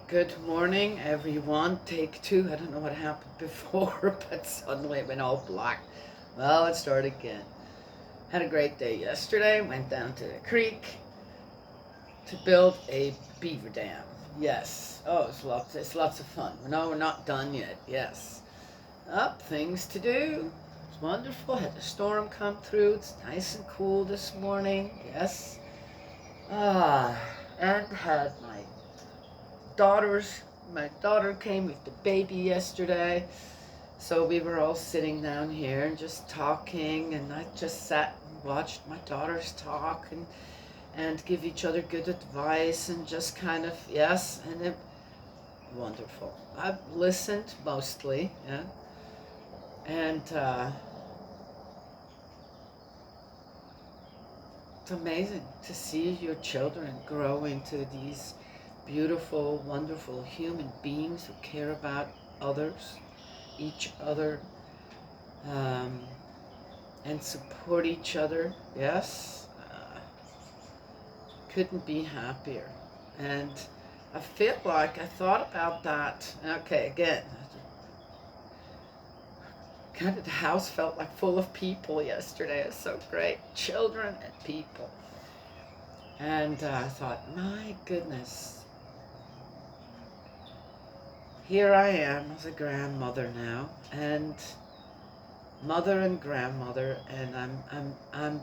Good morning, everyone. Take two. I don't know what happened before, but suddenly it went all black. Well, let's start again. Had a great day yesterday. Went down to the creek to build a beaver dam. Yes. Oh, it's lots of fun. No, we're not done yet. Yes. Up, things to do. It's wonderful. Had the storm come through. It's nice and cool this morning. Yes. And had my daughter came with the baby yesterday, so we were all sitting down here and just talking, and I just sat and watched my daughters talk and give each other good advice and just kind of, yes, and it wonderful. I've listened mostly, yeah, and it's amazing to see your children grow into these beautiful, wonderful human beings who care about others, each other, um, and support each other. Yes, couldn't be happier. And I feel like I thought about that. Okay, again, kind of the house felt like full of people yesterday. It was so great, children and people. And I thought, my goodness, here I am as a grandmother now, and mother and grandmother, and I'm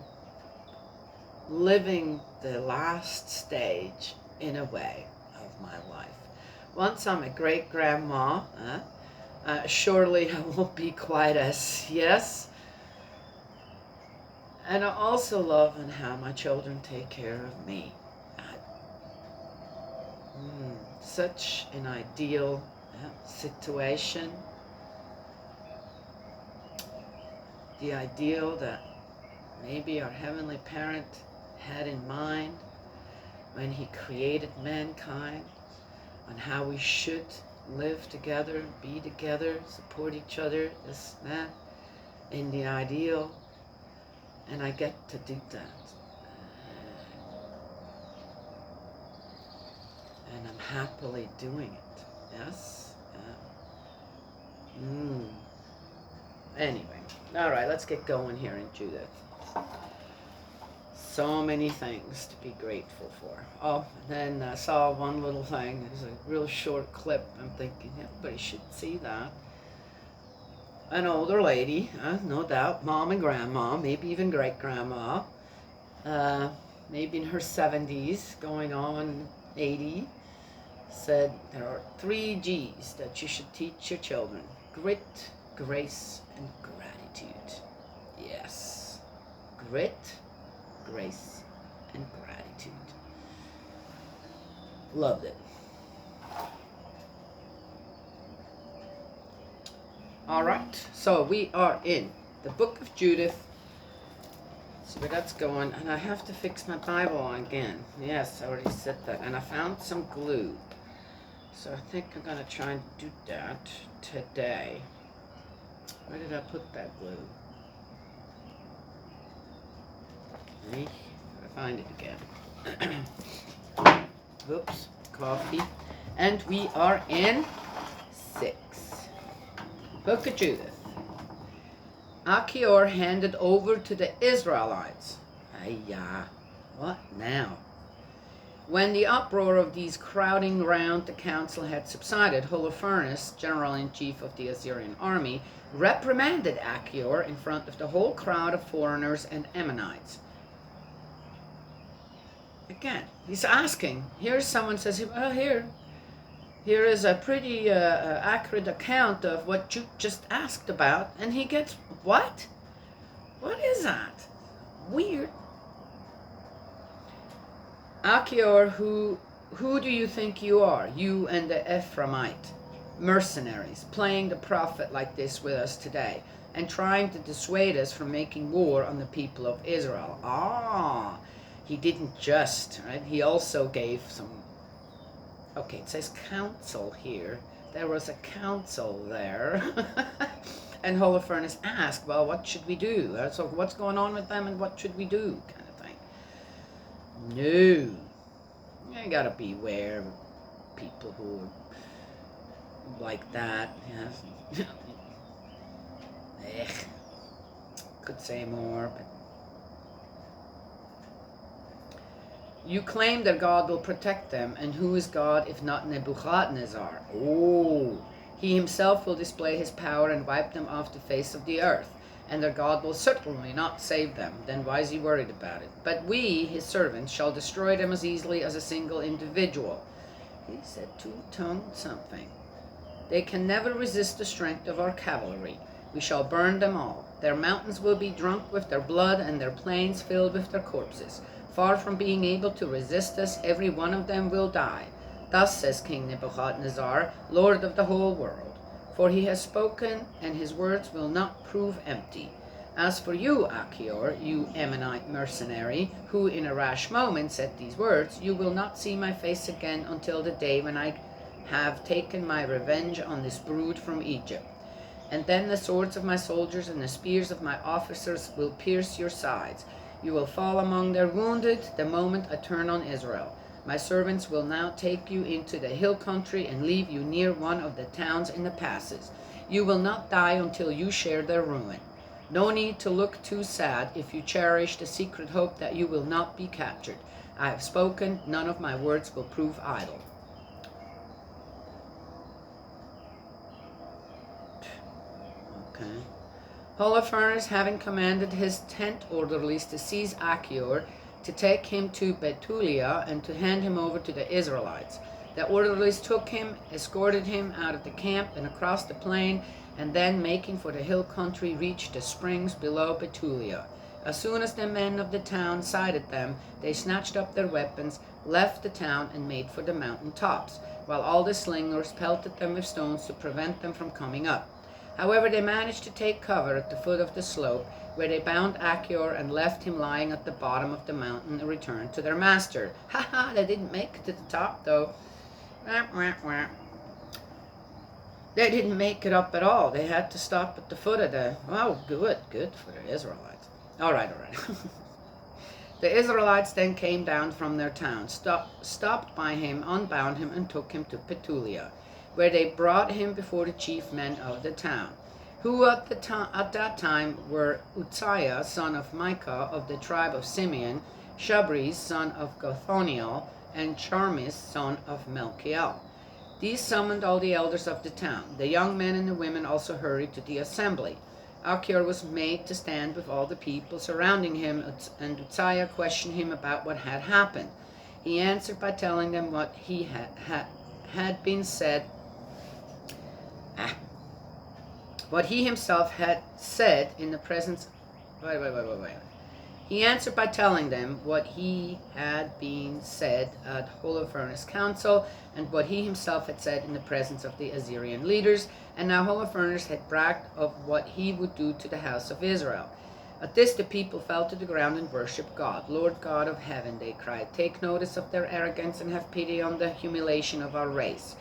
living the last stage in a way of my life. Once I'm a great grandma, surely I won't be quite as yes. And I also love and how my children take care of me. Such an ideal situation. The ideal that maybe our Heavenly Parent had in mind when He created mankind, on how we should live together, be together, support each other, this, that, in the ideal, and I get to do that. And I'm happily doing it, yes? Anyway, all right, let's get going here in Judith. So many things to be grateful for. Oh, and then I saw one little thing. It was a real short clip. I'm thinking everybody should see that. An older lady, no doubt, mom and grandma, maybe even great-grandma, maybe in her 70s, going on 80, said there are 3 G's that you should teach your children: grit, grace, and gratitude. Yes, grit, grace, and gratitude. Loved it. All right, so we are in the book of Judith. So where that's going, and I have to fix my Bible again. Yes, I already said that, and I found some glue. So I think I'm going to try and do that today. Where did I put that glue? Okay, gotta find it again. Oops, coffee. And we are in 6. Book of Judith. Achior handed over to the Israelites. What now? When the uproar of these crowding round the council had subsided, Holofernes, general-in-chief of the Assyrian army, reprimanded Achior in front of the whole crowd of foreigners and Ammonites. Again, he's asking. Here's someone says, well, here is a pretty accurate account of what you just asked about, and he gets, what? What is that? Weird. Achior, who do you think you are, you and the Ephraimite mercenaries, playing the prophet like this with us today, and trying to dissuade us from making war on the people of Israel? He didn't just, right? He also gave some, okay, it says counsel here. There was a council there. And Holofernes asked, well, what should we do? So what's going on with them and what should we do? Kind of thing. No. You gotta beware. people who are like that. Yes. Could say more, but you claim that God will protect them, and who is God if not Nebuchadnezzar? Oh, he himself will display his power and wipe them off the face of the earth, and their God will certainly not save them. Then why is he worried about it? But we, his servants, shall destroy them as easily as a single individual. He said two-tongued something. They can never resist the strength of our cavalry. We shall burn them all. Their mountains will be drunk with their blood, and their plains filled with their corpses. Far from being able to resist us, every one of them will die. Thus says King Nebuchadnezzar, Lord of the whole world. For he has spoken, and his words will not prove empty. As for you, Achior, you Ammonite mercenary, who in a rash moment said these words, you will not see my face again until the day when I have taken my revenge on this brood from Egypt. And then the swords of my soldiers and the spears of my officers will pierce your sides. You will fall among their wounded the moment I turn on Israel. My servants will now take you into the hill country and leave you near one of the towns in the passes. You will not die until you share their ruin. No need to look too sad if you cherish the secret hope that you will not be captured. I have spoken, none of my words will prove idle. Okay. Holofernes, having commanded his tent orderlies to seize Achior, to take him to Bethulia, and to hand him over to the Israelites. The orderlies took him, escorted him out of the camp and across the plain, and then, making for the hill country, reached the springs below Bethulia. As soon as the men of the town sighted them, they snatched up their weapons, left the town, and made for the mountain tops, while all the slingers pelted them with stones to prevent them from coming up. However, they managed to take cover at the foot of the slope, where they bound Achior and left him lying at the bottom of the mountain and returned to their master. Ha ha, they didn't make it to the top, though. They didn't make it up at all. They had to stop at the foot of the... Oh, good for the Israelites. All right. The Israelites then came down from their town, stopped by him, unbound him, and took him to Bethulia, where they brought him before the chief men of the town, who at that time were Uzziah, son of Micah, of the tribe of Simeon, Shabri, son of Gothoniel, and Charmis, son of Melchiel. These summoned all the elders of the town. The young men and the women also hurried to the assembly. Achior was made to stand with all the people surrounding him, and Uzziah questioned him about what had happened. He answered by telling them what he had been said. What he himself had said in the presence... He answered by telling them what he had been said at Holofernes' council, and what he himself had said in the presence of the Assyrian leaders, and now Holofernes had bragged of what he would do to the house of Israel. At this the people fell to the ground and worshipped God. Lord God of heaven, they cried, take notice of their arrogance and have pity on the humiliation of our race.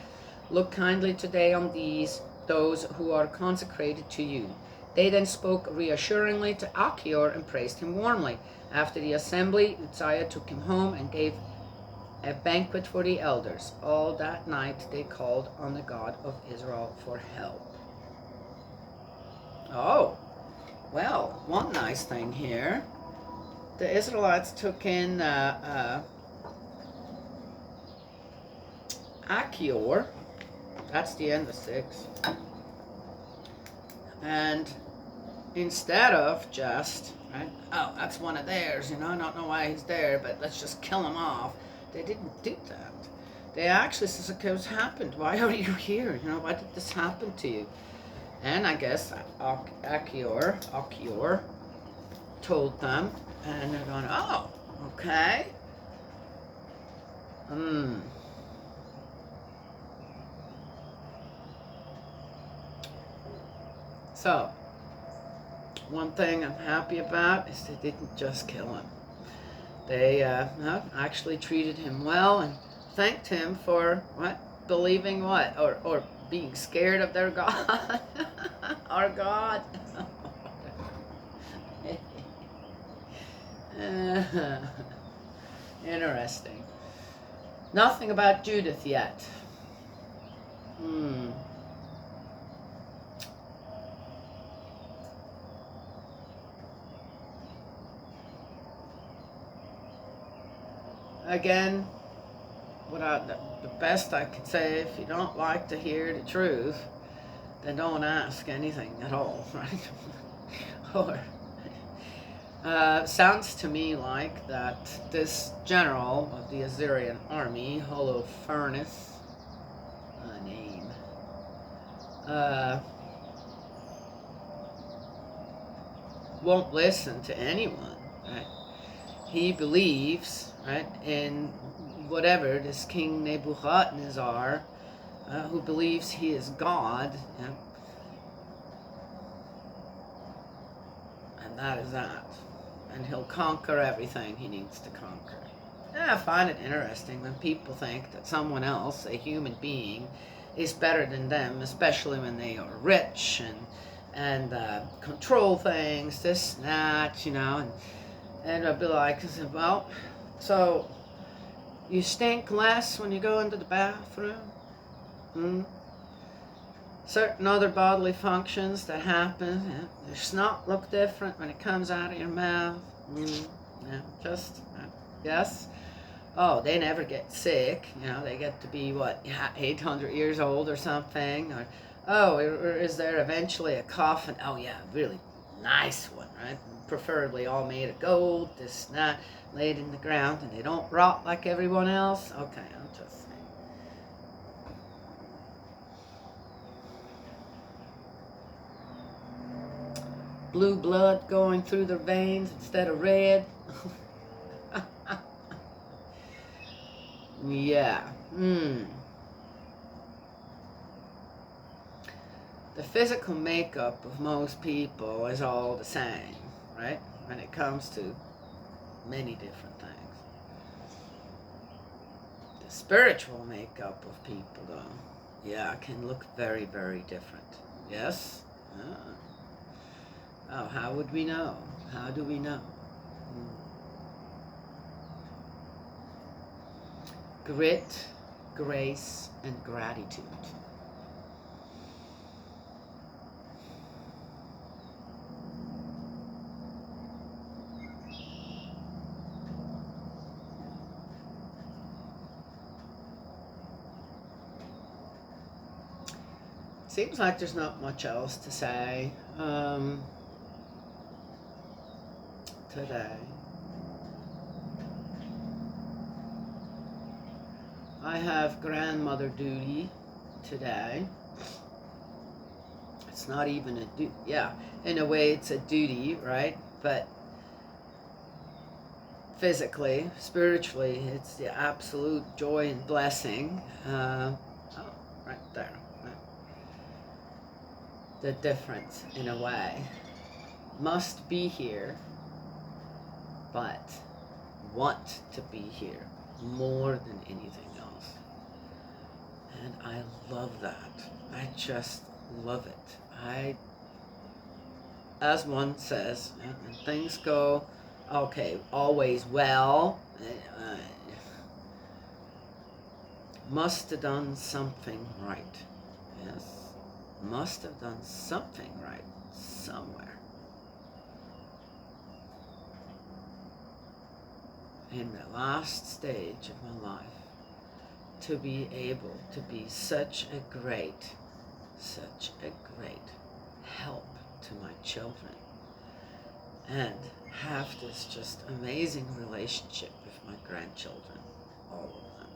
Look kindly today on those who are consecrated to you. They then spoke reassuringly to Achior and praised him warmly. After the assembly, Uzziah took him home and gave a banquet for the elders. All that night they called on the God of Israel for help. Oh, well, one nice thing here. The Israelites took in Achior. That's the end of 6. And instead of just, right, oh, that's one of theirs, I don't know why he's there, but let's just kill him off. They didn't do that. They actually said, okay, what's happened? Why are you here? Why did this happen to you? And I guess Achior told them, and they're going, oh, okay. So, one thing I'm happy about is they didn't just kill him. They actually treated him well and thanked him for what? Believing what? Or being scared of their God. Our God. Interesting. Nothing about Judith yet. Hmm. Again, the best I could say, if you don't like to hear the truth, then don't ask anything at all, right? Or sounds to me like that this general of the Assyrian army, Holofernes, a name, uh, won't listen to anyone, right? He believes, right, in whatever this King Nebuchadnezzar, who believes he is God, and that is that. And he'll conquer everything he needs to conquer. And I find it interesting when people think that someone else, a human being, is better than them, especially when they are rich and control things, this and that, and I'd be like, well, so you stink less when you go into the bathroom? Hmm? Certain other bodily functions that happen, your snot look different when it comes out of your mouth. Yes. Oh, they never get sick. They get to be, 800 years old or something. Or is there eventually a coffin? Oh, yeah, really nice one, right? Preferably all made of gold, this and that, laid in the ground, and they don't rot like everyone else. Okay, I'm just saying. Blue blood going through their veins instead of red. Yeah. The physical makeup of most people is all the same, right? When it comes to many different things. The spiritual makeup of people, though, can look very, very different. Yes? Oh, how would we know? How do we know? Grit, grace, and gratitude. Seems like there's not much else to say today. I have grandmother duty today. It's not even a duty. Yeah, in a way it's a duty, right? But physically, spiritually, it's the absolute joy and blessing. Right there. Right. The difference, in a way. Must be here, but want to be here more than anything else. And I love that. I just love it. As one says, when things go always well, must have done something right. Yes, must have done something right somewhere. In the last stage of my life, to be able to be such a great help to my children and have this just amazing relationship with my grandchildren, all of them.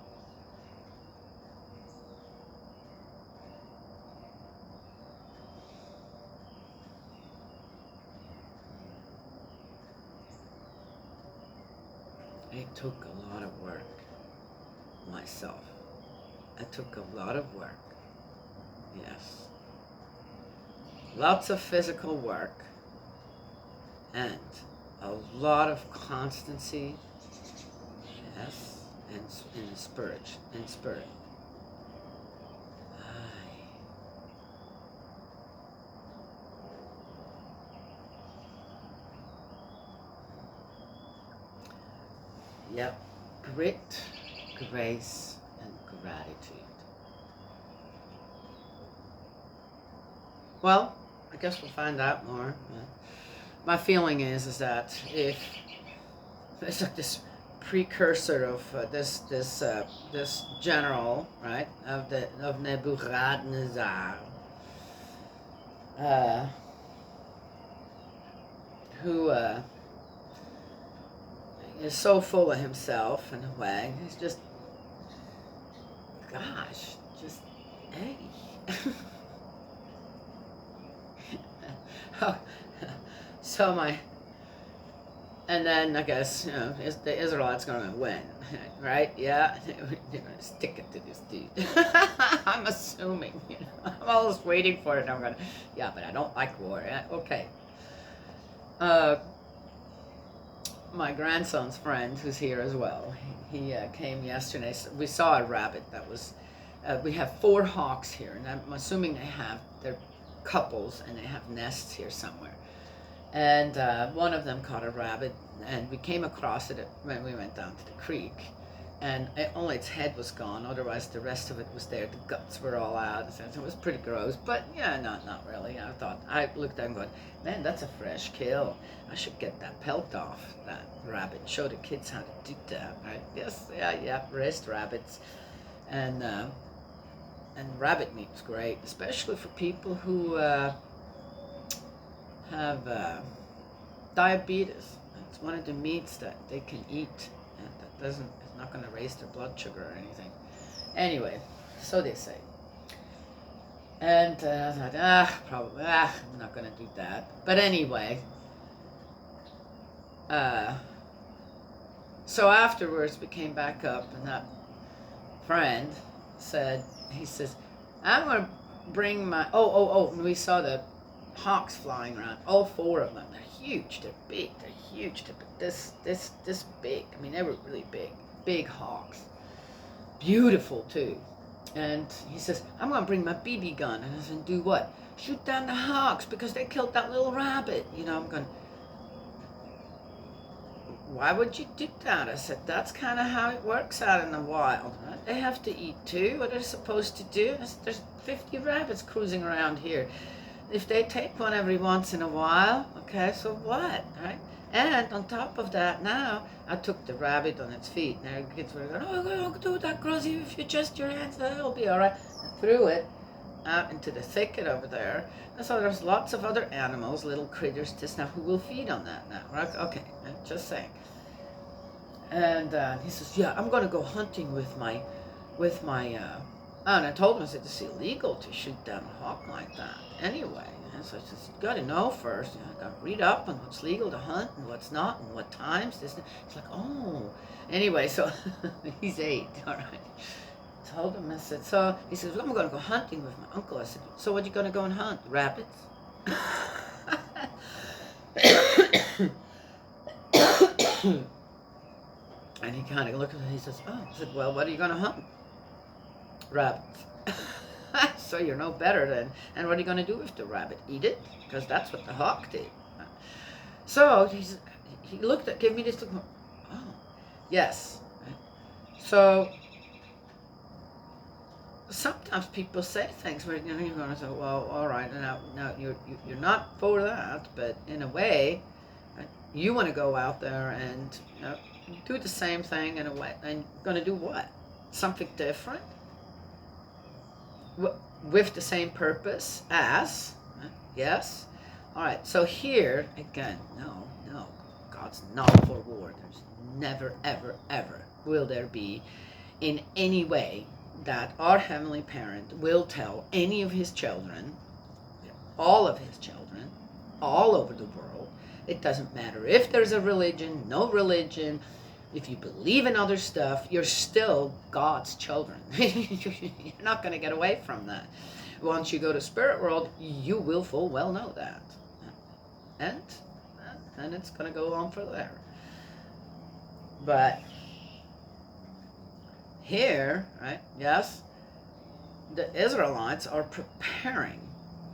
It took a lot of work myself. It took a lot of work. Yes. Lots of physical work and a lot of constancy. Yes. And in spirit. Yep. Grit, grace, and gratitude. Well, I guess we'll find out more. My feeling is that if it's like this precursor of this general, right, of Nebuchadnezzar, who is so full of himself in a way. He's just, gosh, just hey. So and then I guess, is the Israelites going to win, right? Yeah, they're going to stick it to this dude. I'm assuming, I'm always waiting for it. I'm going, yeah, but I don't like war. Okay. My grandson's friend, who's here as well, he came yesterday. So we saw a rabbit that was. We have 4 hawks here, and I'm assuming they're couples, and they have nests here somewhere. And one of them caught a rabbit, and we came across it when we went down to the creek. And only its head was gone, otherwise the rest of it was there. The guts were all out. It was pretty gross, but yeah, not really. I looked at it and going, man, that's a fresh kill. I should get that pelt off that rabbit. Show the kids how to do that, right? Yes, yeah, raised rabbits. And rabbit meat's great, especially for people who have diabetes. It's one of the meats that they can eat, and it's not going to raise their blood sugar or anything. Anyway, so they say. And I thought, I'm not going to do that. But anyway, so afterwards we came back up, and that friend he says, I'm going to bring my, and we saw the hawks flying around, all 4 of them. They're huge, they're big, they're huge, this big. I mean, they were really big hawks, beautiful too. And he says, I'm going to bring my BB gun. And I said, do what? Shoot down the hawks because they killed that little rabbit. I'm going, why would you do that? I said, that's kind of how it works out in the wild, right? They have to eat too. What are they supposed to do? I said, there's 50 rabbits cruising around here. If they take one every once in a while, okay, so what, right? And on top of that, now I took the rabbit on its feet. Now the kids were going, don't do that, Grozzy. If you adjust your hands, that'll be all right. I threw it out into the thicket over there. And so there's lots of other animals, little critters, just now, who will feed on that now, right? Okay, just saying. And he says, yeah, I'm going to go hunting with my, and I told him, I said, it's illegal to shoot down a hawk like that anyway. And so I said, you got to know first. I got to read up on what's legal to hunt and what's not and what times. He's like, oh. Anyway, so he's 8, all right. Told him, I said, so he says, well, I'm going to go hunting with my uncle. I said, so what are you going to go and hunt? Rabbits? And he kind of looked at me and he says, oh. I said, well, what are you going to hunt? Rabbits. So you're no better then. And what are you going to do with the rabbit? Eat it? Because that's what the hawk did. So he looked at, gave me this look. Oh, yes. So sometimes people say things where you're going to say, well, all right, now you're not for that, but in a way, you want to go out there and do the same thing in a way, and going to do what? Something different? With the same purpose as, yes? All right, so here, again, no, God's not for war. There's never, ever, ever will there be in any way that our Heavenly Parent will tell any of His children, all of His children, all over the world. It doesn't matter if there's a religion, no religion, if you believe in other stuff, you're still God's children. You're not going to get away from that. Once you go to spirit world, you will full well know that. And it's going to go on from there. But here, right, yes, the Israelites are preparing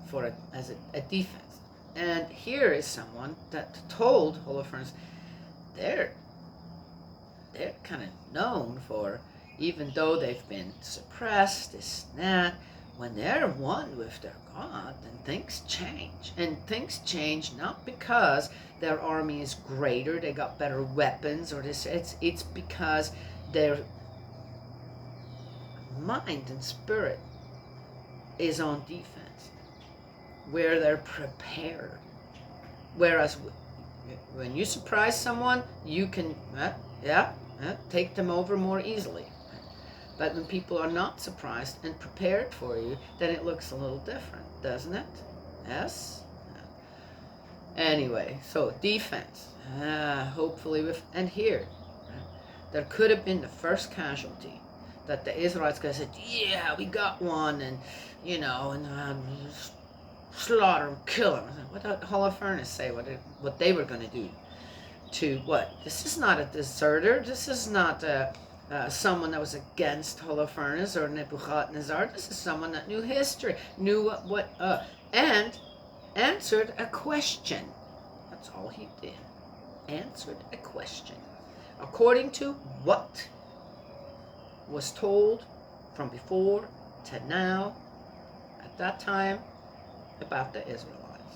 for it as a defense. And here is someone that told Holofernes, they're kind of known for, even though they've been suppressed, this and that, when they're one with their God, then things change. And things change not because their army is greater, they got better weapons, or this. It's because their mind and spirit is on defense, where they're prepared. Whereas when you surprise someone, you can take them over more easily. But when people are not surprised and prepared for you, then it looks a little different, doesn't it? Yes? Anyway, so defense. Hopefully and here, there could have been the first casualty that the Israelites could have said, yeah, we got one, and, slaughter him, kill him. What did Holofernes say, what they were going to do? To what? This is not a deserter. This is not someone that was against Holofernes or Nebuchadnezzar. This is someone that knew history, knew and answered a question. That's all he did. Answered a question. According to what was told from before to now, at that time, about the Israelites.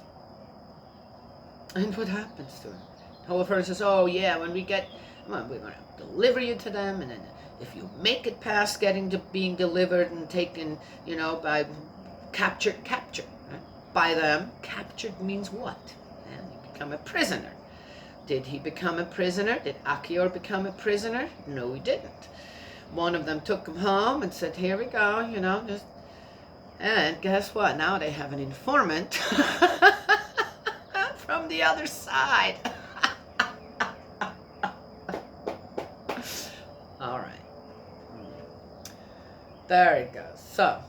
And what happens to him? Holofernes says, oh yeah, when we're going to deliver you to them, and then if you make it past being delivered and taken, by captured, right? By them, captured means what? And you become a prisoner. Did he become a prisoner? Did Achior become a prisoner? No, he didn't. One of them took him home and said, here we go, and guess what? Now they have an informant from the other side. All right. There it goes. So,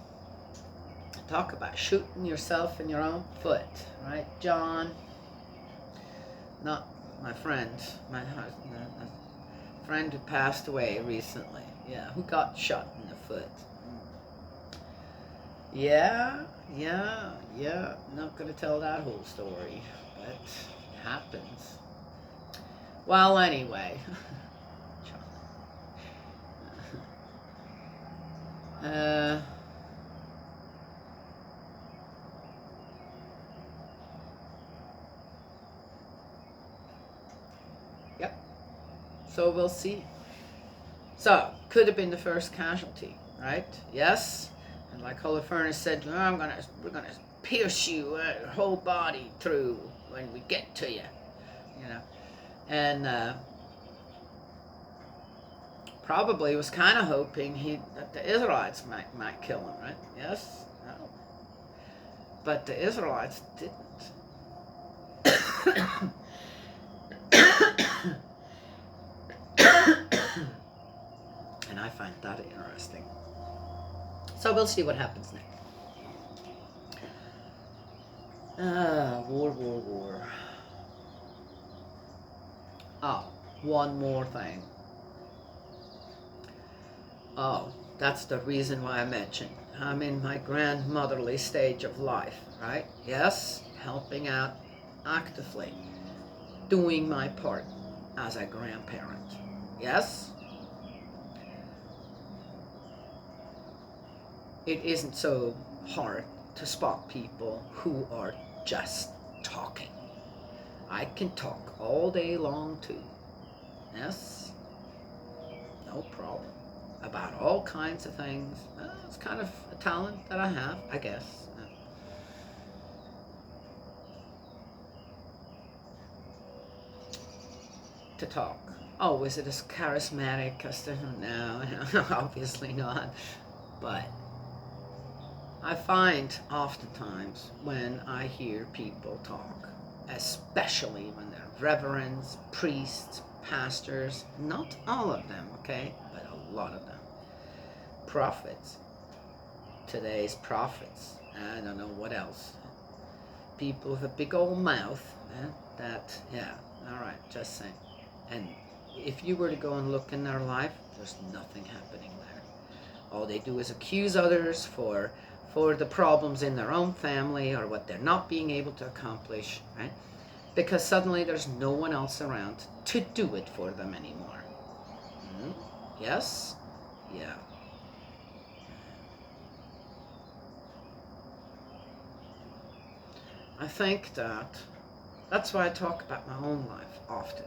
talk about shooting yourself in your own foot, right? John, not my friend, my friend who passed away recently. Yeah, who got shot in the foot. Yeah. Not going to tell that whole story, but it happens. Well, anyway. Yep. So we'll see. So, could have been the first casualty, right? Yes. And like Holofernes said, we're gonna pierce you, your whole body through when we get to you, and probably was kind of hoping that the Israelites might kill him, right? Yes, no, but the Israelites didn't. And I find that interesting. So we'll see what happens next. War. Oh, one more thing. Oh, that's the reason why I mentioned I'm in my grandmotherly stage of life, right? Yes, helping out actively, doing my part as a grandparent. Yes? It isn't so hard to spot people who are just talking. I can talk all day long too. Yes? No problem. About all kinds of things. It's kind of a talent that I have, I guess. To talk. Oh, is it as charismatic? No, obviously not. But I find oftentimes when I hear people talk, especially when they're reverends, priests, pastors, not all of them, okay, but a lot of them, prophets, today's prophets, I don't know what else, people with a big old mouth, all right, just saying. And if you were to go and look in their life, there's nothing happening there. All they do is accuse others for the problems in their own family or what they're not being able to accomplish, right? Because suddenly there's no one else around to do it for them anymore. Yes? Yeah. I think that's why I talk about my own life often.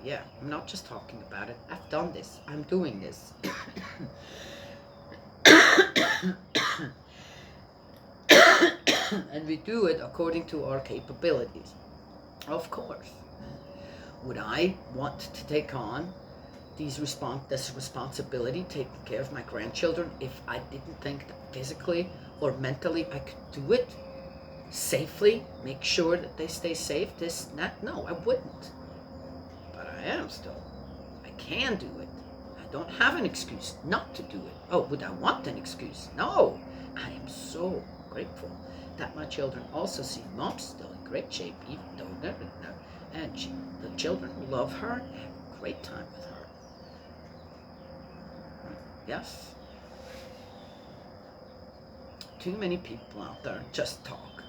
Yeah, I'm not just talking about it. I've done this. I'm doing this. And we do it according to our capabilities. Of course. Would I want to take on this responsibility, taking care of my grandchildren, if I didn't think that physically or mentally I could do it safely, make sure that they stay safe, no, I wouldn't. But I am still. I can do it. I don't have an excuse not to do it. Oh, would I want an excuse? No. I am so grateful that my children also see mom's still in great shape, even though and the children love her and have a great time with her. Yes. Too many people out there just talk.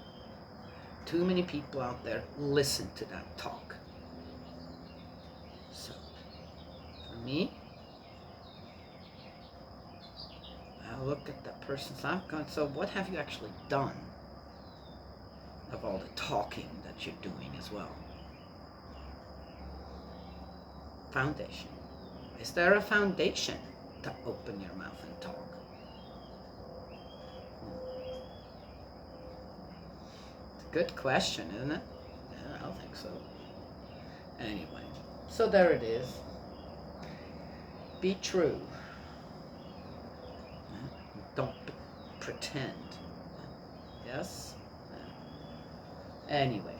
Too many people out there listen to that talk. So, for me, I look at that person's life going, so what have you actually done of all the talking that you're doing as well? Foundation. Is there a foundation to open your mouth and talk? It's a good question, isn't it? Yeah, I think so. Anyway, so there it is. Be true. Don't pretend. Yes? Anyway,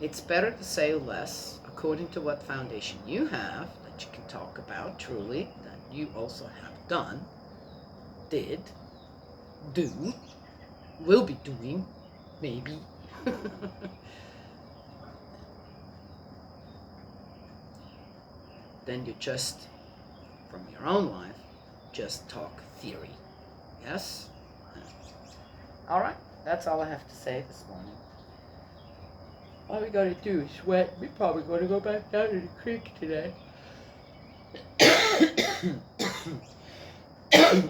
it's better to say less according to what foundation you have that you can talk about truly, that you also have done, did, do, will be doing, maybe. Then you just, from your own life, just talk theory. Yes? All right, that's all I have to say this morning. All we gotta do is sweat. We're probably gonna go back down to the creek today.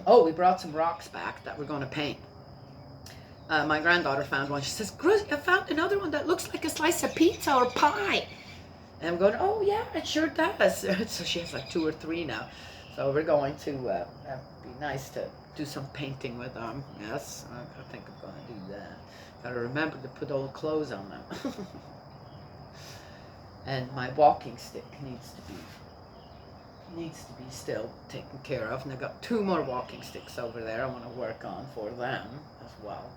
Oh, we brought some rocks back that we're gonna paint. My granddaughter found one. She says, "Gruz, I found another one that looks like a slice of pizza or pie." And I'm going, "Oh yeah, it sure does." So she has like 2 or 3 now. So we're going to be nice to do some painting with them. Yes, I think I'm going to do that. Gotta remember to put old clothes on them. And my walking stick needs to be still taken care of. And I've got 2 more walking sticks over there I want to work on for them as well.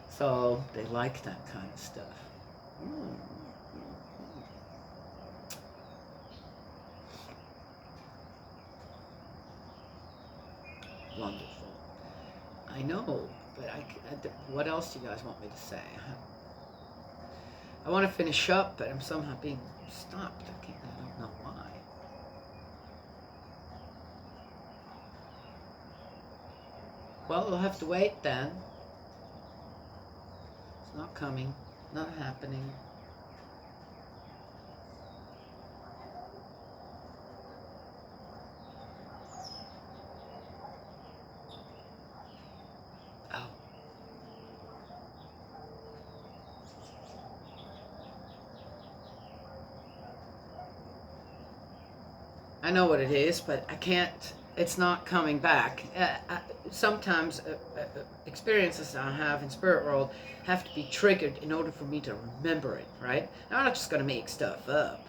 So they like that kind of stuff. Wonderful. I know, but what else do you guys want me to say? I want to finish up, but I'm somehow being stopped. I don't know why. Well, we'll have to wait then. It's not coming, not happening. Oh. I know what it is, but I can't, it's not coming back. Sometimes experiences I have in spirit world have to be triggered in order for me to remember it, right? I'm not just going to make stuff up.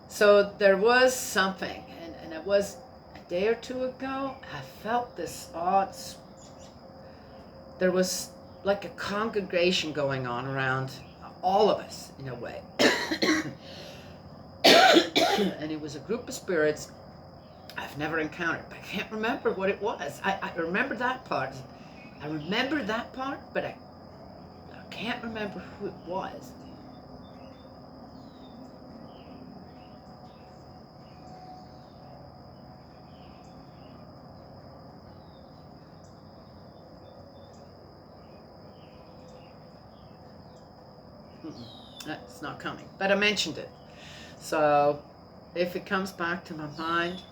So there was something, and it was a day or 2 ago, I felt this odd, there was like a congregation going on around all of us in a way. And it was a group of spirits I've never encountered, but I can't remember what it was. I remember that part. I remember that part, but I can't remember who it was. It's not coming, but I mentioned it. So if it comes back to my mind,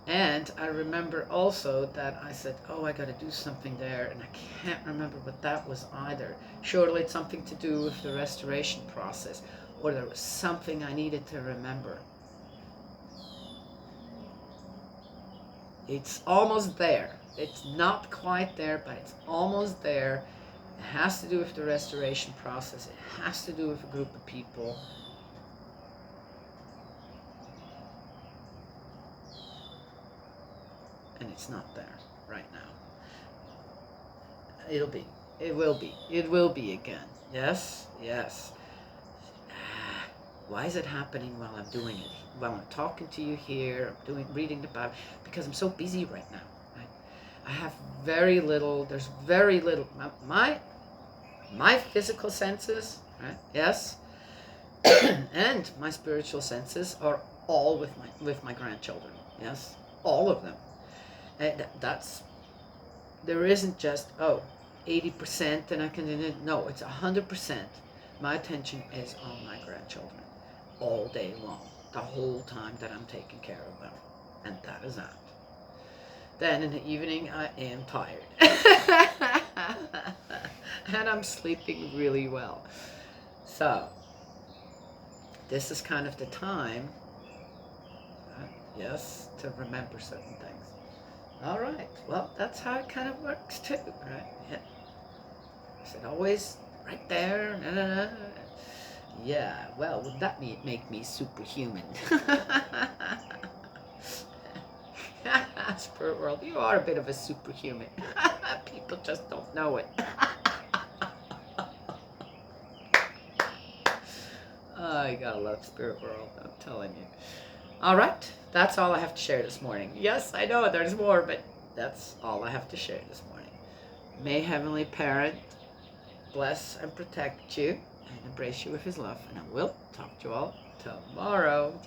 And I remember also that I said, oh, I got to do something there, and I can't remember what that was either. Surely it's something to do with the restoration process, or there was something I needed to remember. It's almost there. It's not quite there, but it's almost there. It has to do with the restoration process. It has to do with a group of people. And it's not there right now. It'll be. It will be. It will be again. Yes? Yes. Why is it happening while I'm doing it? While I'm talking to you here, I'm reading the Bible, because I'm so busy right now. Right? I have very little. There's very little. My physical senses, right? Yes, and my spiritual senses are all with my grandchildren. Yes, all of them. And there isn't just 80% and I can. No, it's 100%. My attention is on my grandchildren all day long, the whole time that I'm taking care of them, and that is that. Then in the evening I am tired and I'm sleeping really well. So this is kind of the time, yes, to remember certain things. All right, well, that's how it kind of works too, right? Yeah. Is it always right there? No. Yeah, well, would that make me superhuman? Spirit world, you are a bit of a superhuman. People just don't know it. Oh, you gotta love spirit world, I'm telling you. All right, that's all I have to share this morning. Yes, I know there's more, but that's all I have to share this morning. May Heavenly Parent bless and protect you and embrace you with his love. And I will talk to you all tomorrow.